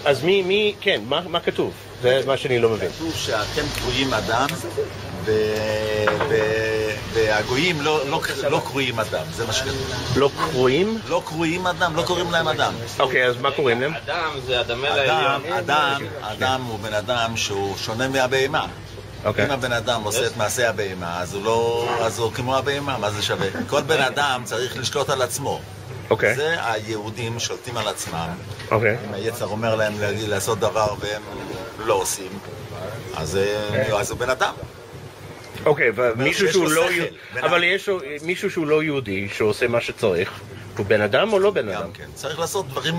אז כן, מה כתוב? זה מה שאני לא מבין. כתוב שאתם קרויים אדם והגויים לא קרויים אדם, זה מה שכתוב. לא קרויים? לא קרויים אדם, לא קוראים להם אדם. אוקיי, אז מה קוראים להם? אדם זה הדמל העליון. אדם הוא בן אדם שהוא שונה מהבהמה. אם הבן אדם עושה את מעשה הבהמה, אז הוא כמו הבהמה, מה זה שווה? כל בן אדם צריך לשלוט על עצמו. זה היהודים שולטים על עצמם. אם היצר אומר להם לעשות דבר והם לא עושים, אז הוא בן אדם. אוקיי, אבל יש מישהו שהוא לא יהודי שעושה מה שצריך, הוא בן אדם או לא בן אדם? צריך לעשות דברים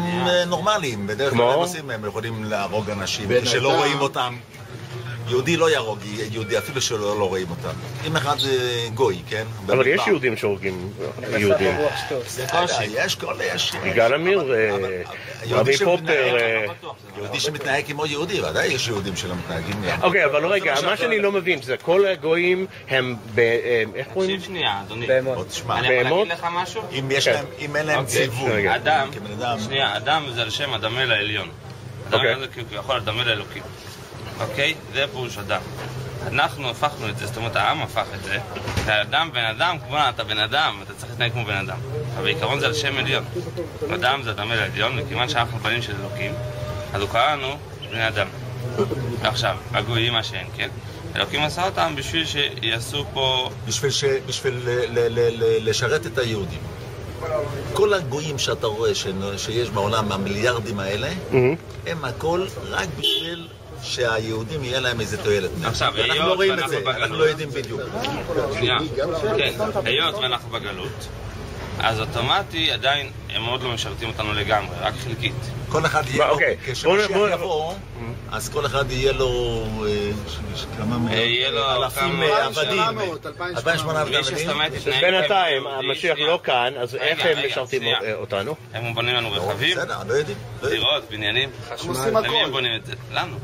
נורמליים. בדרך כלל הם יכולים להרוג אנשים שלא רואים אותם. יהודי לא יהרוג יהודי אפילו שלא רואים אותם. אם אחד גוי, כן? אבל יש יהודים שהורגים יהודים. יש. יגאל עמיר, רבי פופר. יהודי שמתנהג כמו יהודי, ודאי יש יהודים שלא מתנהגים. אוקיי, אבל רגע, מה שאני לא מבין זה כל הגויים הם איך קוראים? תקשיב שנייה, אדוני. בהמות. אני יכול להגיד לך משהו? אם אין להם ציווי. אדם זה על שם הדמל העליון. אדם זה כביכול הדמל האלוקי. אוקיי? זה פירוש אדם. אנחנו הפכנו את זה, זאת אומרת העם הפך את זה, והאדם בן אדם, כמו אתה בן אדם, אתה צריך להתנהג כמו בן אדם. אבל בעיקרון זה על שם עליון. אדם זה הדמל העליון, וכיוון שאנחנו בנים של אלוקים, אז הוא קרא לנו בני אדם. ועכשיו, הגויים מה שאין, כן? אלוקים עשה אותם בשביל שיעשו פה... בשביל לשרת את היהודים. כל הגויים שאתה רואה שיש בעולם, המיליארדים האלה, הם הכל רק בשביל שהיהודים יהיה להם איזה תועלת. עכשיו, אנחנו לא רואים את זה, אנחנו לא יודעים בדיוק. שנייה, כן, היות ואנחנו בגלות, אז אוטומטי עדיין הם עוד לא משרתים אותנו לגמרי, רק חלקית. כל אחד יהיה לו, כשמשיח יבוא, אז כל אחד יהיה לו אלפים עבדים, 2,800 עבדים. בינתיים, המשיח לא כאן, אז איך הם משרתים אותנו? הם בונים לנו רכבים, בסדר, לא יודעים. דירות, בניינים, חשמל, למי הם בונים את זה? לנו.